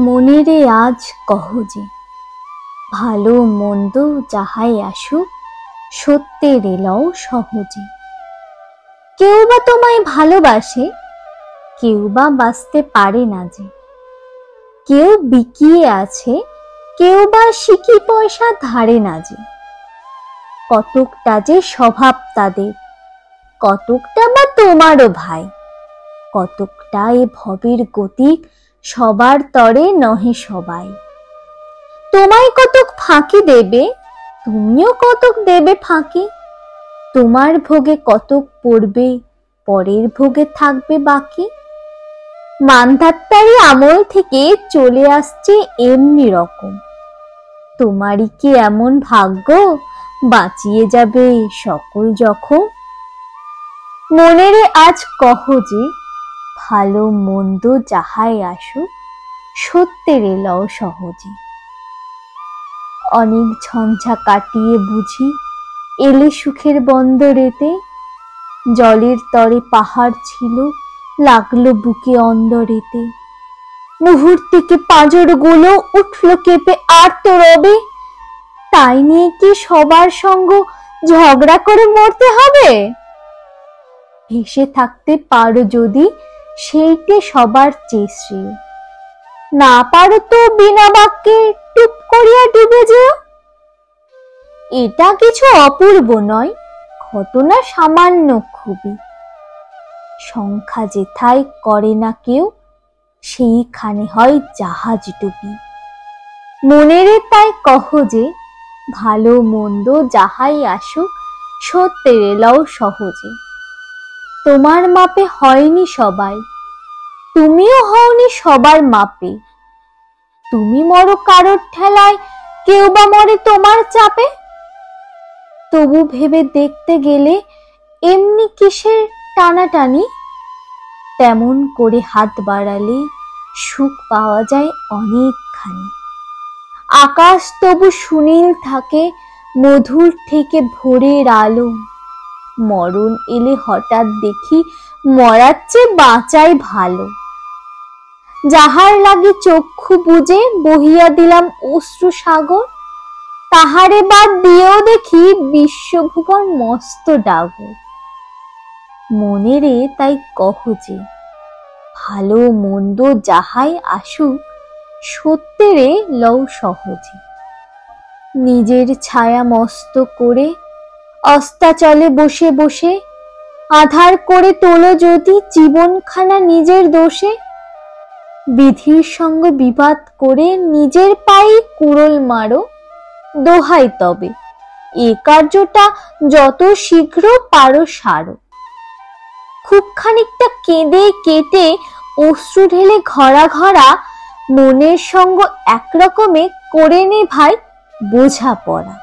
মনেরে আজ কহ যে, ভালো মন্দ যাহাই আসুক, সত্যের এলও সহজে। কেউ বা তোমায় ভালোবাসে, কেউ বা বাঁচতে পারে না যে। কেউ বিকিয়ে আছে, কেউ বা সিকি পয়সা ধারে না যে। কতকটা যে স্বভাব তাদের, কতকটা বা তোমারও ভাই। কতকটা এ ভবের গতিক, সবার তরে নহে সবাই। তোমায় কতক ফাঁকি দেবে, তুমিও কতক দেবে ফাঁকি। তোমার ভোগে কতক পড়বে, পরের ভোগে থাকবে বাকি। মান্ধাত্তারি আমল থেকে চলে আসছে এমনি রকম। তোমারই কি এমন ভাগ্য, বাঁচিয়ে যাবে সকল জখম? মনেরে আজ কহ যে, ভালো মন্দ যাহাই আসুক, সত্যের এলও সহজে। অনেক ঝঞ্ঝা কাটিয়ে বুঝি এলে সুখের বন্দরেতে। জলের তরে পাহাড় ছিল, লাগলো বুকে অন্দরেতে। মুহূর্তিকে পাঁজরগুলো উঠল কেঁপে আর্ত রবে। তাই নিয়ে কি সবার সঙ্গ ঝগড়া করে মরতে হবে? ভেসে থাকতে পারো যদি, সেইটে সবার চেয়ে শ্রেয়। না পারো তো বিনা বাক্যে টুপ করিয়া ডুবে যেও। এটা কিছু অপূর্ব নয়, ঘটনা সামান্য খুবই। সংখ্যা যেথায় করে না কেউ, সেইখানে হয় জাহাজ ডুবি। মনেরে তাই কহ যে, ভালো মন্দ যাহাই আসুক, সত্যের এলও সহজে। তোমার মাপে হয়নি সবাই, তুমিও হওনি সবার মাপে। তুমি মরো কারোর ঠেলায়, কেউ বা মরে তোমার চাপে। তবু ভেবে দেখতে গেলে এমনি কিসের টানাটানি? তেমন করে হাত বাড়ালে সুখ পাওয়া যায় অনেকখানি। আকাশ তবু সুনীল থাকে, মধুর থেকে ভোরের আলো। মরণ এলে হঠাৎ দেখি, মরার চেয়ে বাঁচাই ভালো। যাহার লাগি চক্ষু বুজে বহিয়া দিলাম অশ্রু সাগর, তাহারে বাদ দিয়েও দেখি বিশ্বভুবন মস্ত ডাগর। মনেরে তাই কহ যে, ভালো মন্দ যাহাই আসুক, সত্যের এলও সহজে। নিজের ছায়া মস্ত করে অস্তাচলে বসে বসে, আধার করে তোলো যদি জীবনখানা নিজের দোষে। বিধির সঙ্গ বিবাদ করে নিজের পায়ে কুড়োল মারো, দোহাই তবে এ কার্যটা যত শীঘ্র পারো সারো। খুব খানিকটা কেঁদে কেটে অশ্রু ঢেলে ঘরা ঘরা, মনের সঙ্গ একরকমে করে নে ভাই বোঝাপড়া।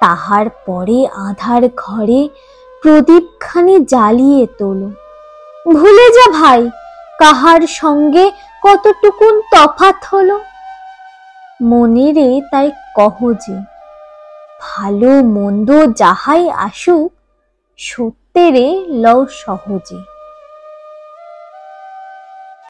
তাহার পরে আঁধার ঘরে প্রদীপখানি জ্বালিয়ে তোলো। ভুলে যা ভাই, কাহার সঙ্গে কতটুকুন তফাৎ হলো। মনেরে তাই কহ যে, ভালো মন্দ যাহাই আসুক, সত্যের এলও সহজে।